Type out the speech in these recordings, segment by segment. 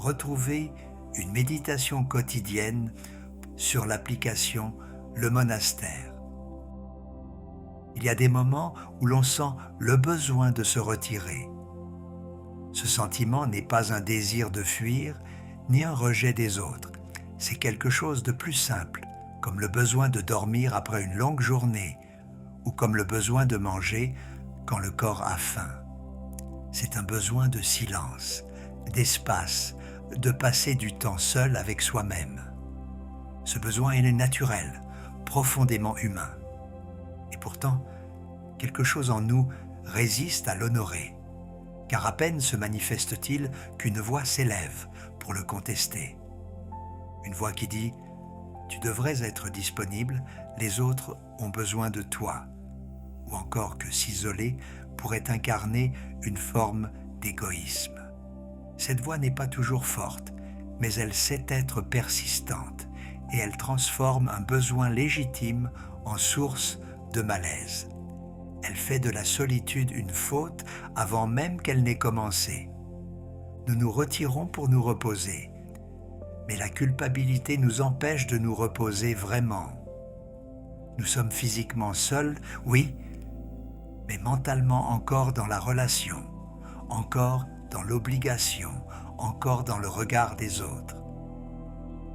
retrouvez une méditation quotidienne sur l'application Le Monastère. Il y a des moments où l'on sent le besoin de se retirer. Ce sentiment n'est pas un désir de fuir, ni un rejet des autres. C'est quelque chose de plus simple, comme le besoin de dormir après une longue journée, ou comme le besoin de manger quand le corps a faim. C'est un besoin de silence, d'espace, de passer du temps seul avec soi-même. Ce besoin est naturel, profondément humain. Et pourtant, quelque chose en nous résiste à l'honorer, car à peine se manifeste-t-il qu'une voix s'élève pour le contester. Une voix qui dit « Tu devrais être disponible, les autres ont besoin de toi », ou encore que s'isoler pourrait incarner une forme d'égoïsme. Cette voix n'est pas toujours forte, mais elle sait être persistante et elle transforme un besoin légitime en source de malaise. Elle fait de la solitude une faute avant même qu'elle n'ait commencé. Nous nous retirons pour nous reposer, mais la culpabilité nous empêche de nous reposer vraiment. Nous sommes physiquement seuls, oui, mais mentalement encore dans la relation, encore dans l'obligation, encore dans le regard des autres.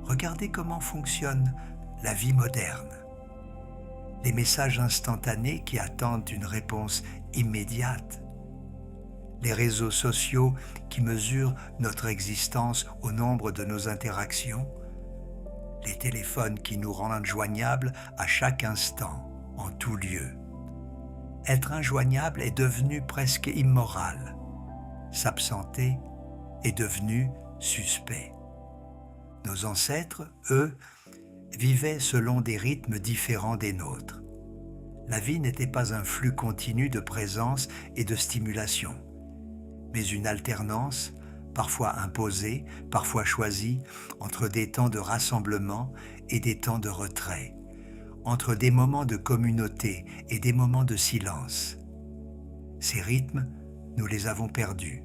Regardez comment fonctionne la vie moderne. Les messages instantanés qui attendent une réponse immédiate. Les réseaux sociaux qui mesurent notre existence au nombre de nos interactions. Les téléphones qui nous rendent joignables à chaque instant, en tout lieu. Être injoignable est devenu presque immoral. S'absenter est devenu suspect. Nos ancêtres, eux, vivaient selon des rythmes différents des nôtres. La vie n'était pas un flux continu de présence et de stimulation, mais une alternance, parfois imposée, parfois choisie, entre des temps de rassemblement et des temps de retrait, entre des moments de communauté et des moments de silence. Ces rythmes, nous les avons perdus.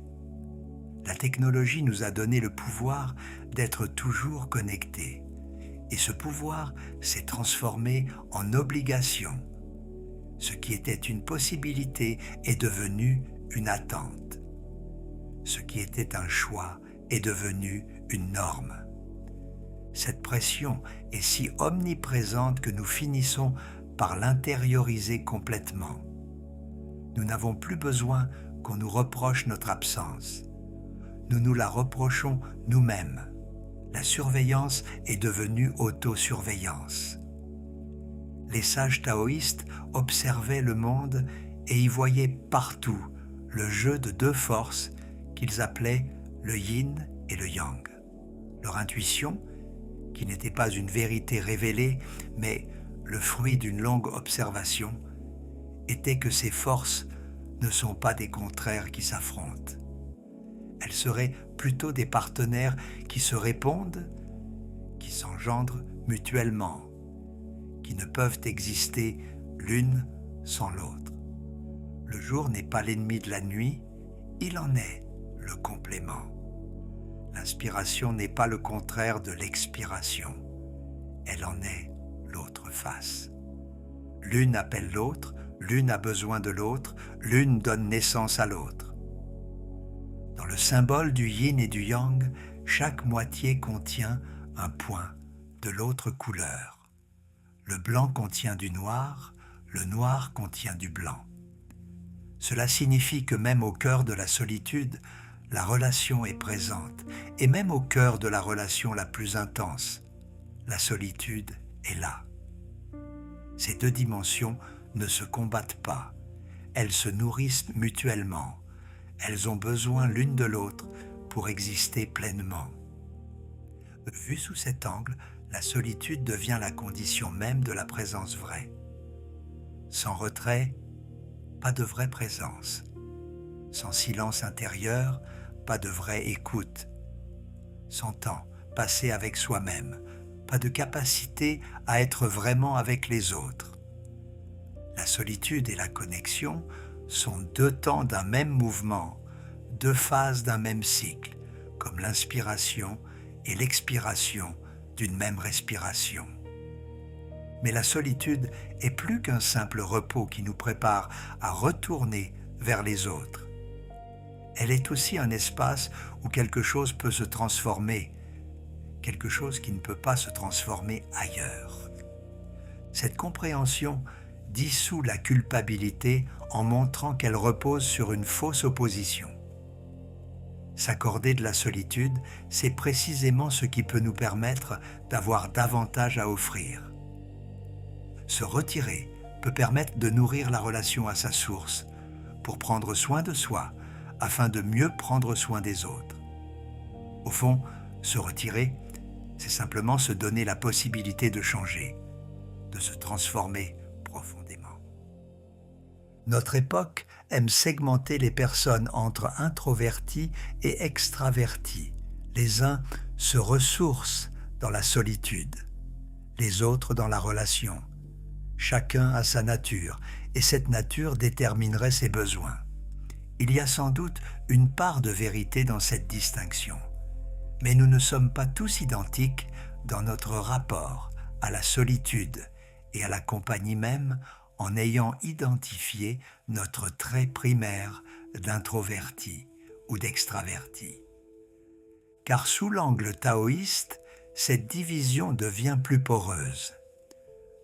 La technologie nous a donné le pouvoir d'être toujours connectés. Et ce pouvoir s'est transformé en obligation. Ce qui était une possibilité est devenu une attente. Ce qui était un choix est devenu une norme. Cette pression est si omniprésente que nous finissons par l'intérioriser complètement. Nous n'avons plus besoin qu'on nous reproche notre absence. Nous nous la reprochons nous-mêmes. La surveillance est devenue autosurveillance. Les sages taoïstes observaient le monde et y voyaient partout le jeu de deux forces qu'ils appelaient le yin et le yang. Leur intuition, qui n'était pas une vérité révélée, mais le fruit d'une longue observation, était que ces forces ne sont pas des contraires qui s'affrontent. Elles seraient plutôt des partenaires qui se répondent, qui s'engendrent mutuellement, qui ne peuvent exister l'une sans l'autre. Le jour n'est pas l'ennemi de la nuit, il en est le complément. L'inspiration n'est pas le contraire de l'expiration, elle en est l'autre face. L'une appelle l'autre, l'une a besoin de l'autre, l'une donne naissance à l'autre. Dans le symbole du yin et du yang, chaque moitié contient un point de l'autre couleur. Le blanc contient du noir, le noir contient du blanc. Cela signifie que même au cœur de la solitude, la relation est présente, et même au cœur de la relation la plus intense, la solitude est là. Ces deux dimensions ne se combattent pas, elles se nourrissent mutuellement. Elles ont besoin l'une de l'autre pour exister pleinement. Vue sous cet angle, la solitude devient la condition même de la présence vraie. Sans retrait, pas de vraie présence. Sans silence intérieur, pas de vraie écoute. Sans temps passé avec soi-même, pas de capacité à être vraiment avec les autres. La solitude et la connexion sont deux temps d'un même mouvement, deux phases d'un même cycle, comme l'inspiration et l'expiration d'une même respiration. Mais la solitude est plus qu'un simple repos qui nous prépare à retourner vers les autres. Elle est aussi un espace où quelque chose peut se transformer, quelque chose qui ne peut pas se transformer ailleurs. Cette compréhension dissout la culpabilité en montrant qu'elle repose sur une fausse opposition. S'accorder de la solitude, c'est précisément ce qui peut nous permettre d'avoir davantage à offrir. Se retirer peut permettre de nourrir la relation à sa source, pour prendre soin de soi, afin de mieux prendre soin des autres. Au fond, se retirer, c'est simplement se donner la possibilité de changer, de se transformer profondément. Notre époque aime segmenter les personnes entre introvertis et extravertis. Les uns se ressourcent dans la solitude, les autres dans la relation. Chacun a sa nature, et cette nature déterminerait ses besoins. Il y a sans doute une part de vérité dans cette distinction, mais nous ne sommes pas tous identiques dans notre rapport à la solitude et à la compagnie même, en ayant identifié notre trait primaire d'introverti ou d'extraverti. Car sous l'angle taoïste, cette division devient plus poreuse.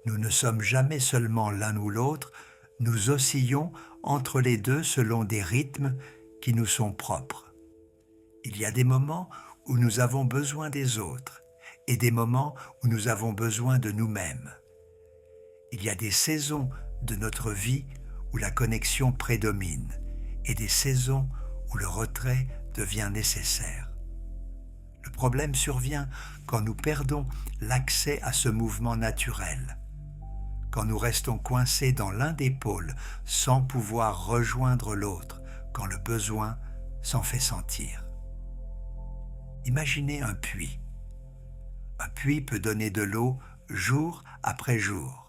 Nous ne sommes jamais seulement l'un ou l'autre, nous oscillons entre les deux selon des rythmes qui nous sont propres. Il y a des moments où nous avons besoin des autres et des moments où nous avons besoin de nous-mêmes. Il y a des saisons de notre vie où la connexion prédomine et des saisons où le retrait devient nécessaire. Le problème survient quand nous perdons l'accès à ce mouvement naturel, quand nous restons coincés dans l'un des pôles sans pouvoir rejoindre l'autre quand le besoin s'en fait sentir. Imaginez un puits. Un puits peut donner de l'eau jour après jour.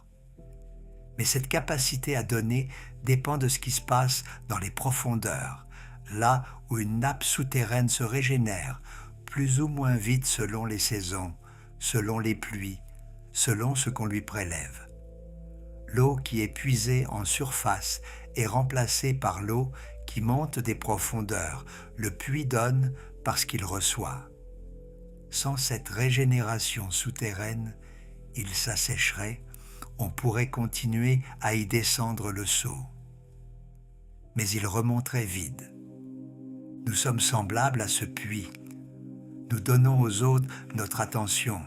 Mais cette capacité à donner dépend de ce qui se passe dans les profondeurs, là où une nappe souterraine se régénère, plus ou moins vite selon les saisons, selon les pluies, selon ce qu'on lui prélève. L'eau qui est puisée en surface est remplacée par l'eau qui monte des profondeurs. Le puits donne parce qu'il reçoit. Sans cette régénération souterraine, il s'assécherait, on pourrait continuer à y descendre le seau. Mais il remonterait vide. Nous sommes semblables à ce puits. Nous donnons aux autres notre attention,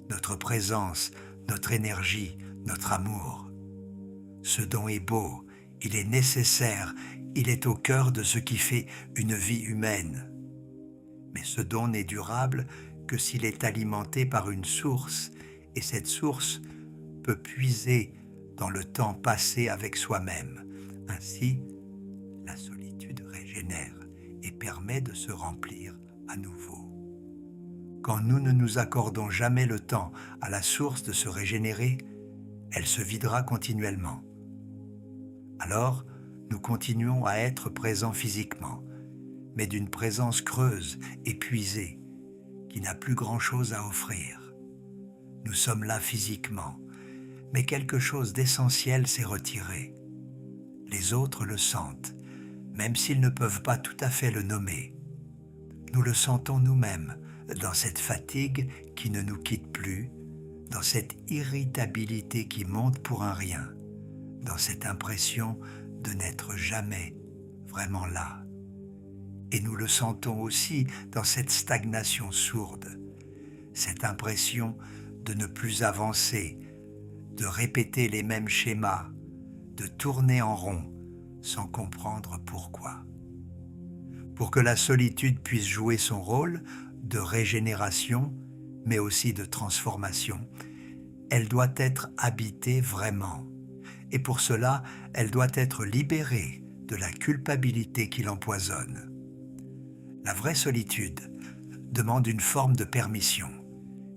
notre présence, notre énergie, notre amour. Ce don est beau, il est nécessaire, il est au cœur de ce qui fait une vie humaine. Mais ce don n'est durable que s'il est alimenté par une source, et cette source peut puiser dans le temps passé avec soi-même. Ainsi, la solitude régénère et permet de se remplir à nouveau. Quand nous ne nous accordons jamais le temps à la source de se régénérer, elle se videra continuellement. Alors, nous continuons à être présents physiquement, mais d'une présence creuse, épuisée, qui n'a plus grand-chose à offrir. Nous sommes là physiquement, mais quelque chose d'essentiel s'est retiré. Les autres le sentent, même s'ils ne peuvent pas tout à fait le nommer. Nous le sentons nous-mêmes, dans cette fatigue qui ne nous quitte plus, dans cette irritabilité qui monte pour un rien, dans cette impression de n'être jamais vraiment là. Et nous le sentons aussi dans cette stagnation sourde, cette impression de ne plus avancer, de répéter les mêmes schémas, de tourner en rond sans comprendre pourquoi. Pour que la solitude puisse jouer son rôle de régénération, mais aussi de transformation, elle doit être habitée vraiment. Et pour cela, elle doit être libérée de la culpabilité qui l'empoisonne. La vraie solitude demande une forme de permission,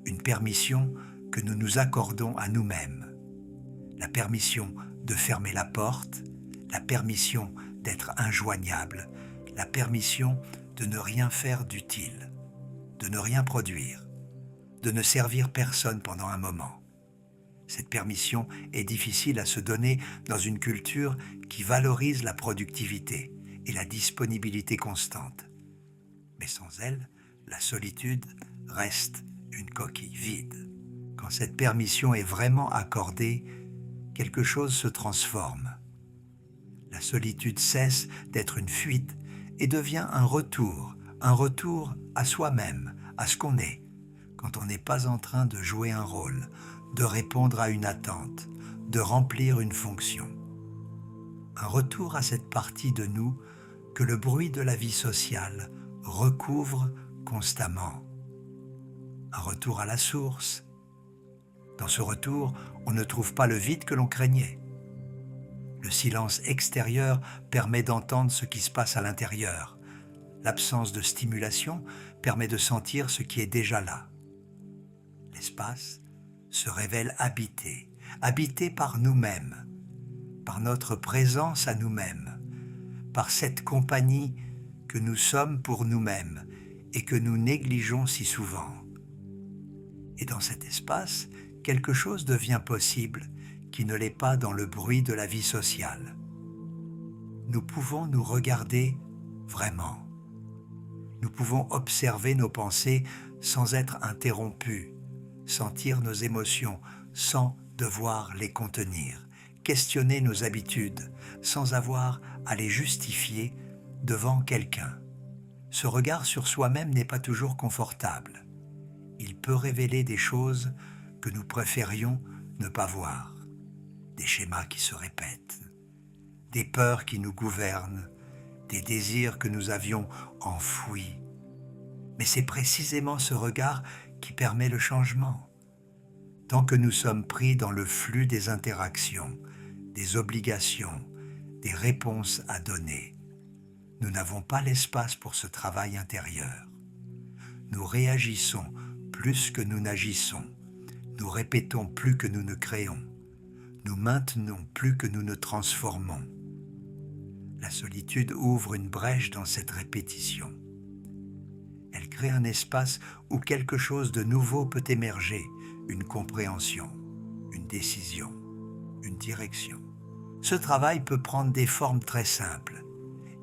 une permission que nous nous accordons à nous-mêmes. La permission de fermer la porte, la permission d'être injoignable, la permission de ne rien faire d'utile. de ne rien produire, de ne servir personne pendant un moment. Cette permission est difficile à se donner dans une culture qui valorise la productivité et la disponibilité constante. Mais sans elle, la solitude reste une coquille vide. Quand cette permission est vraiment accordée, quelque chose se transforme. La solitude cesse d'être une fuite et devient un retour à soi-même, à ce qu'on est, quand on n'est pas en train de jouer un rôle, de répondre à une attente, de remplir une fonction. Un retour à cette partie de nous que le bruit de la vie sociale recouvre constamment. Un retour à la source. Dans ce retour, on ne trouve pas le vide que l'on craignait. Le silence extérieur permet d'entendre ce qui se passe à l'intérieur. L'absence de stimulation permet de sentir ce qui est déjà là. L'espace se révèle habité par nous-mêmes, par notre présence à nous-mêmes, par cette compagnie que nous sommes pour nous-mêmes et que nous négligeons si souvent. Et dans cet espace, quelque chose devient possible qui ne l'est pas dans le bruit de la vie sociale. Nous pouvons nous regarder vraiment. Nous pouvons observer nos pensées sans être interrompus, sentir nos émotions sans devoir les contenir, questionner nos habitudes sans avoir à les justifier devant quelqu'un. Ce regard sur soi-même n'est pas toujours confortable. Il peut révéler des choses que nous préférions ne pas voir, des schémas qui se répètent, des peurs qui nous gouvernent, des désirs que nous avions enfouis. Mais c'est précisément ce regard qui permet le changement. Tant que nous sommes pris dans le flux des interactions, des obligations, des réponses à donner, nous n'avons pas l'espace pour ce travail intérieur. Nous réagissons plus que nous n'agissons. Nous répétons plus que nous ne créons. Nous maintenons plus que nous ne transformons. La solitude ouvre une brèche dans cette répétition. Elle crée un espace où quelque chose de nouveau peut émerger, une compréhension, une décision, une direction. Ce travail peut prendre des formes très simples.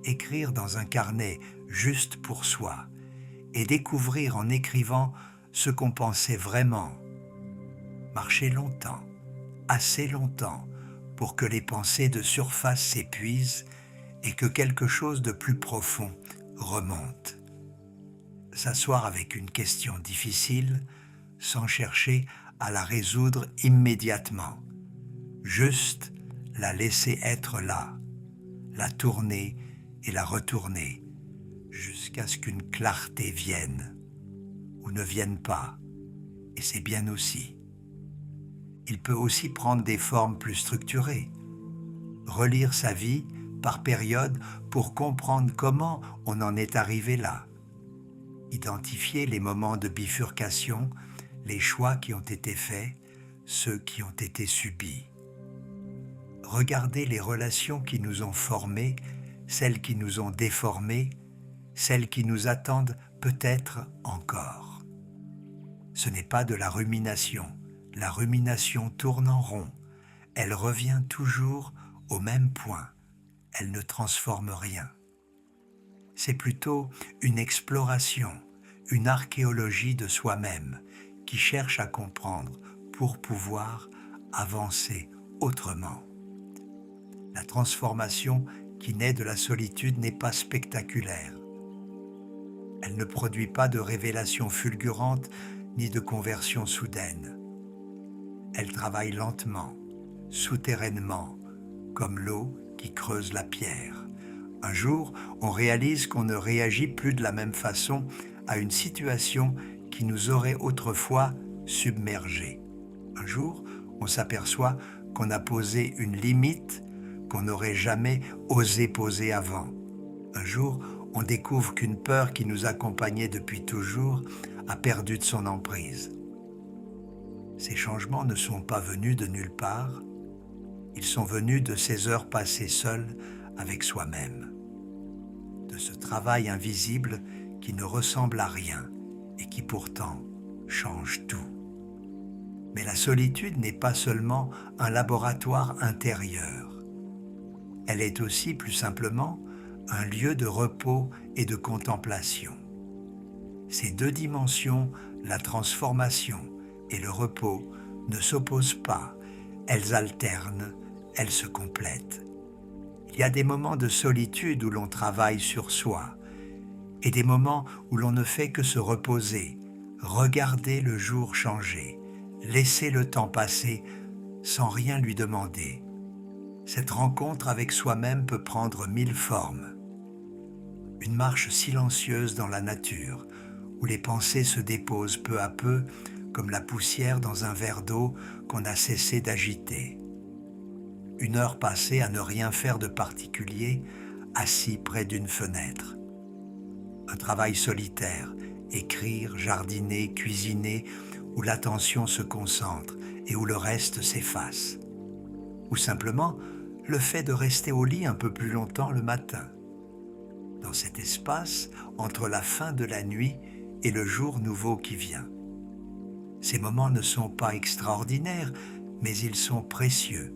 Écrire dans un carnet juste pour soi et découvrir en écrivant ce qu'on pensait vraiment. Marcher longtemps, assez longtemps, pour que les pensées de surface s'épuisent et que quelque chose de plus profond remonte. S'asseoir avec une question difficile sans chercher à la résoudre immédiatement. Juste la laisser être là, la tourner et la retourner jusqu'à ce qu'une clarté vienne ou ne vienne pas, et c'est bien aussi. Il peut aussi prendre des formes plus structurées. Relire sa vie par période pour comprendre comment on en est arrivé là. Identifier les moments de bifurcation, les choix qui ont été faits, ceux qui ont été subis. Regarder les relations qui nous ont formés, celles qui nous ont déformés, celles qui nous attendent peut-être encore. Ce n'est pas de la rumination. La rumination tourne en rond. Elle revient toujours au même point. Elle ne transforme rien. C'est plutôt une exploration, une archéologie de soi-même qui cherche à comprendre pour pouvoir avancer autrement. La transformation qui naît de la solitude n'est pas spectaculaire. Elle ne produit pas de révélation fulgurante ni de conversion soudaine. Elle travaille lentement, souterrainement, comme l'eau qui creuse la pierre. Un jour, on réalise qu'on ne réagit plus de la même façon à une situation qui nous aurait autrefois submergés. Un jour, on s'aperçoit qu'on a posé une limite qu'on n'aurait jamais osé poser avant. Un jour, on découvre qu'une peur qui nous accompagnait depuis toujours a perdu de son emprise. Ces changements ne sont pas venus de nulle part, ils sont venus de ces heures passées seules avec soi-même, de ce travail invisible qui ne ressemble à rien et qui pourtant change tout. Mais la solitude n'est pas seulement un laboratoire intérieur. Elle est aussi, plus simplement, un lieu de repos et de contemplation. Ces deux dimensions, la transformation et le repos, ne s'opposent pas, elles alternent, elles se complètent. Il y a des moments de solitude où l'on travaille sur soi et des moments où l'on ne fait que se reposer, regarder le jour changer, laisser le temps passer sans rien lui demander. Cette rencontre avec soi-même peut prendre 1000 formes. Une marche silencieuse dans la nature, où les pensées se déposent peu à peu comme la poussière dans un verre d'eau qu'on a cessé d'agiter. Une heure passée à ne rien faire de particulier, assis près d'une fenêtre. Un travail solitaire, écrire, jardiner, cuisiner, où l'attention se concentre et où le reste s'efface. Ou simplement le fait de rester au lit un peu plus longtemps le matin. Dans cet espace, entre la fin de la nuit et le jour nouveau qui vient. Ces moments ne sont pas extraordinaires, mais ils sont précieux,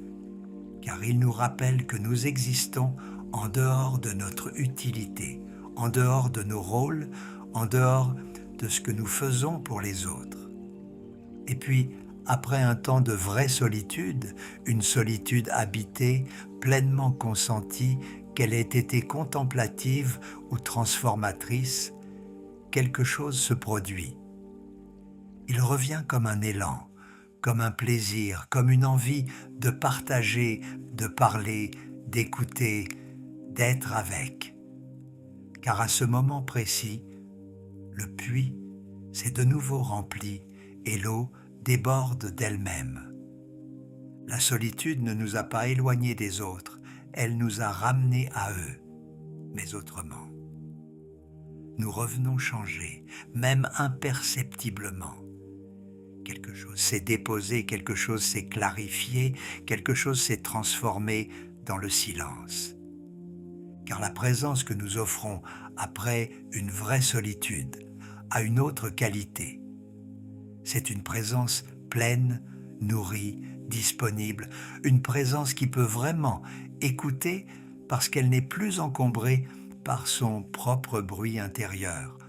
car ils nous rappellent que nous existons en dehors de notre utilité, en dehors de nos rôles, en dehors de ce que nous faisons pour les autres. Et puis, après un temps de vraie solitude, une solitude habitée, pleinement consentie, qu'elle ait été contemplative ou transformatrice, quelque chose se produit. Il revient comme un élan, comme un plaisir, comme une envie de partager, de parler, d'écouter, d'être avec. Car à ce moment précis, le puits s'est de nouveau rempli et l'eau déborde d'elle-même. La solitude ne nous a pas éloignés des autres, elle nous a ramenés à eux, mais autrement. Nous revenons changés, même imperceptiblement. Quelque chose s'est déposé, quelque chose s'est clarifié, quelque chose s'est transformé dans le silence. Car la présence que nous offrons après une vraie solitude a une autre qualité. C'est une présence pleine, nourrie, disponible, une présence qui peut vraiment écouter parce qu'elle n'est plus encombrée par son propre bruit intérieur.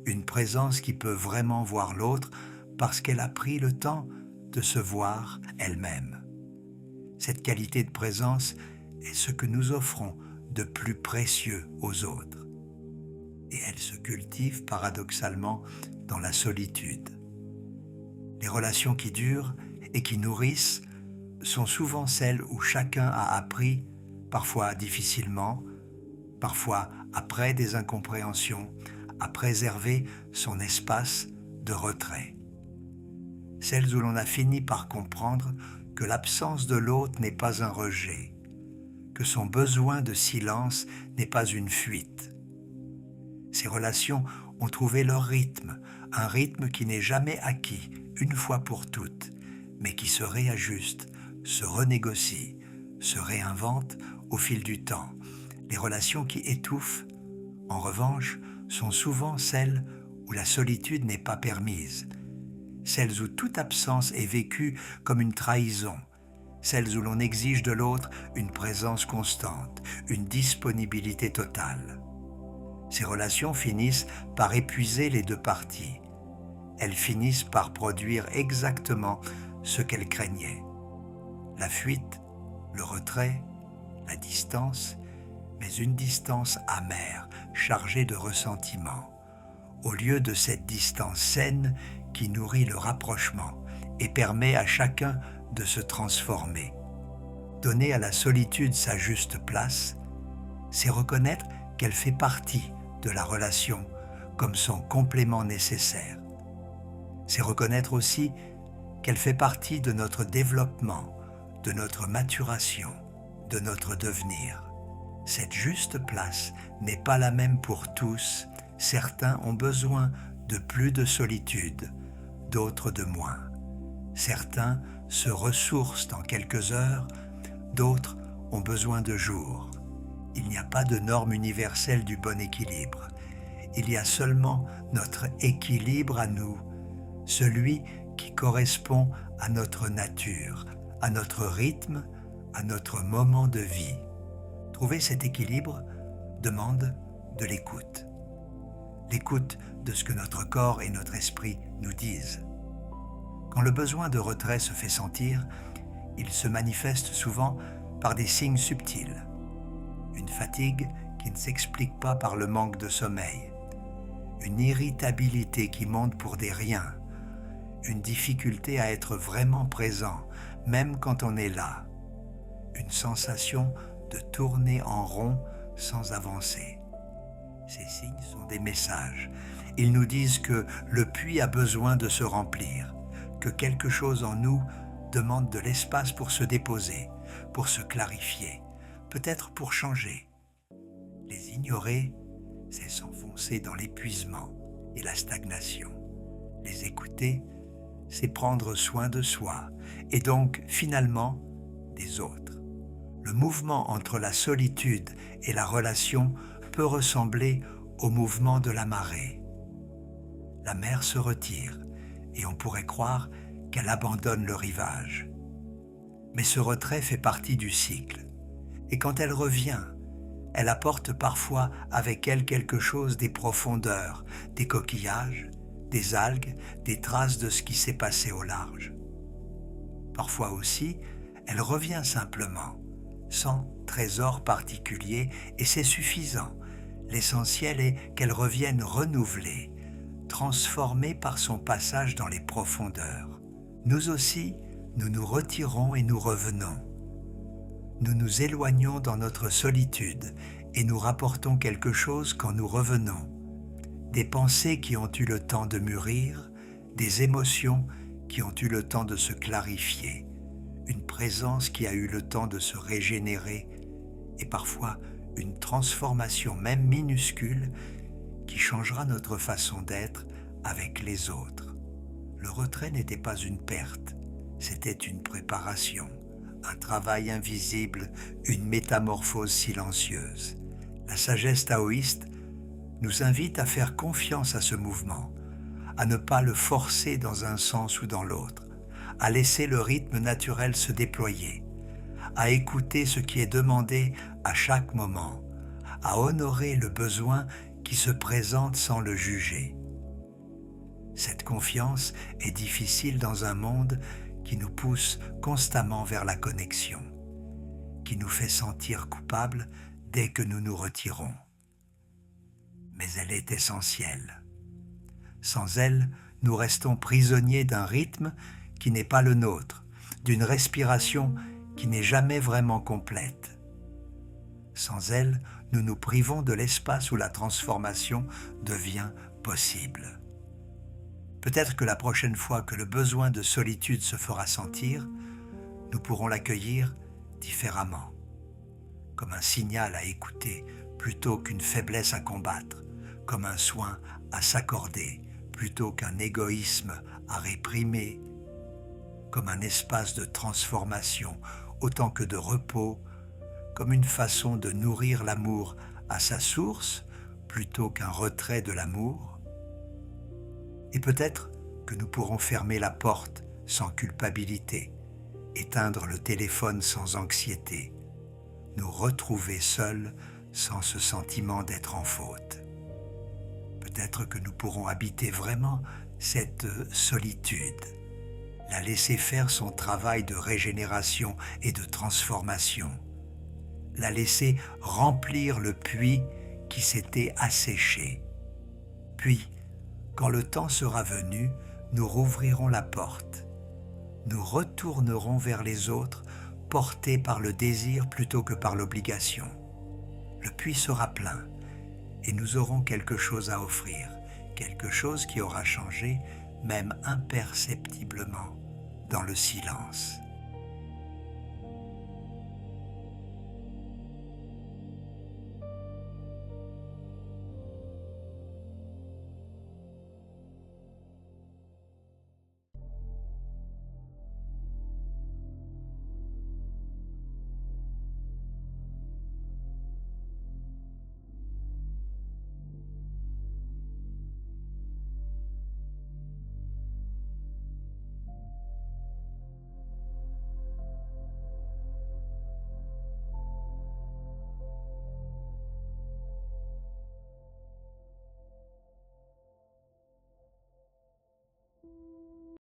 Une présence qui peut vraiment voir l'autre parce qu'elle a pris le temps de se voir elle-même. Cette qualité de présence est ce que nous offrons de plus précieux aux autres. Et elle se cultive paradoxalement dans la solitude. Les relations qui durent et qui nourrissent sont souvent celles où chacun a appris, parfois difficilement, parfois après des incompréhensions, à préserver son espace de retrait. Celles où l'on a fini par comprendre que l'absence de l'autre n'est pas un rejet, que son besoin de silence n'est pas une fuite. Ces relations ont trouvé leur rythme, un rythme qui n'est jamais acquis une fois pour toutes, mais qui se réajuste, se renégocie, se réinvente au fil du temps. Les relations qui étouffent, en revanche, sont souvent celles où la solitude n'est pas permise, celles où toute absence est vécue comme une trahison, celles où l'on exige de l'autre une présence constante, une disponibilité totale. Ces relations finissent par épuiser les deux parties. Elles finissent par produire exactement ce qu'elles craignaient. La fuite, le retrait, la distance, mais une distance amère, chargée de ressentiment, au lieu de cette distance saine qui nourrit le rapprochement et permet à chacun de se transformer. Donner à la solitude sa juste place, c'est reconnaître qu'elle fait partie de la relation comme son complément nécessaire. C'est reconnaître aussi qu'elle fait partie de notre développement, de notre maturation, de notre devenir. Cette juste place n'est pas la même pour tous. Certains ont besoin de plus de solitude, d'autres de moins. Certains se ressourcent en quelques heures, d'autres ont besoin de jours. Il n'y a pas de norme universelle du bon équilibre. il y a seulement notre équilibre à nous, celui qui correspond à notre nature, à notre rythme, à notre moment de vie. Trouver cet équilibre demande de l'écoute. L'écoute de ce que notre corps et notre esprit nous disent. Quand le besoin de retrait se fait sentir, il se manifeste souvent par des signes subtils. Une fatigue qui ne s'explique pas par le manque de sommeil. Une irritabilité qui monte pour des riens. Une difficulté à être vraiment présent, même quand on est là. Une sensation de tourner en rond sans avancer. Ces signes sont des messages. Ils nous disent que le puits a besoin de se remplir, que quelque chose en nous demande de l'espace pour se déposer, pour se clarifier, peut-être pour changer. Les ignorer, c'est s'enfoncer dans l'épuisement et la stagnation. Les écouter, c'est prendre soin de soi et donc finalement des autres. Le mouvement entre la solitude et la relation peut ressembler au mouvement de la marée. La mer se retire et on pourrait croire qu'elle abandonne le rivage. Mais ce retrait fait partie du cycle. Et quand elle revient, elle apporte parfois avec elle quelque chose des profondeurs, des coquillages, des algues, des traces de ce qui s'est passé au large. Parfois aussi, elle revient simplement, sans trésor particulier, et c'est suffisant. L'essentiel est qu'elle revienne renouvelée, transformée par son passage dans les profondeurs. Nous aussi, nous nous retirons et nous revenons. Nous nous éloignons dans notre solitude et nous rapportons quelque chose quand nous revenons. Des pensées qui ont eu le temps de mûrir, des émotions qui ont eu le temps de se clarifier, une présence qui a eu le temps de se régénérer et parfois une transformation même minuscule qui changera notre façon d'être avec les autres. Le retrait n'était pas une perte, c'était une préparation, un travail invisible, une métamorphose silencieuse. La sagesse taoïste nous invite à faire confiance à ce mouvement, à ne pas le forcer dans un sens ou dans l'autre, à laisser le rythme naturel se déployer, à écouter ce qui est demandé à chaque moment, à honorer le besoin qui se présente sans le juger. Cette confiance est difficile dans un monde qui nous pousse constamment vers la connexion, qui nous fait sentir coupables dès que nous nous retirons. Mais elle est essentielle. Sans elle, nous restons prisonniers d'un rythme qui n'est pas le nôtre, d'une respiration qui n'est jamais vraiment complète. Sans elle, nous nous privons de l'espace où la transformation devient possible. Peut-être que la prochaine fois que le besoin de solitude se fera sentir, nous pourrons l'accueillir différemment, comme un signal à écouter plutôt qu'une faiblesse à combattre, comme un soin à s'accorder plutôt qu'un égoïsme à réprimer, comme un espace de transformation autant que de repos, comme une façon de nourrir l'amour à sa source plutôt qu'un retrait de l'amour. Et peut-être que nous pourrons fermer la porte sans culpabilité, éteindre le téléphone sans anxiété, nous retrouver seuls sans ce sentiment d'être en faute. Peut-être que nous pourrons habiter vraiment cette solitude, la laisser faire son travail de régénération et de transformation, la laisser remplir le puits qui s'était asséché. Puis, quand le temps sera venu, nous rouvrirons la porte. Nous retournerons vers les autres, portés par le désir plutôt que par l'obligation. Le puits sera plein et nous aurons quelque chose à offrir, quelque chose qui aura changé, même imperceptiblement, dans le silence.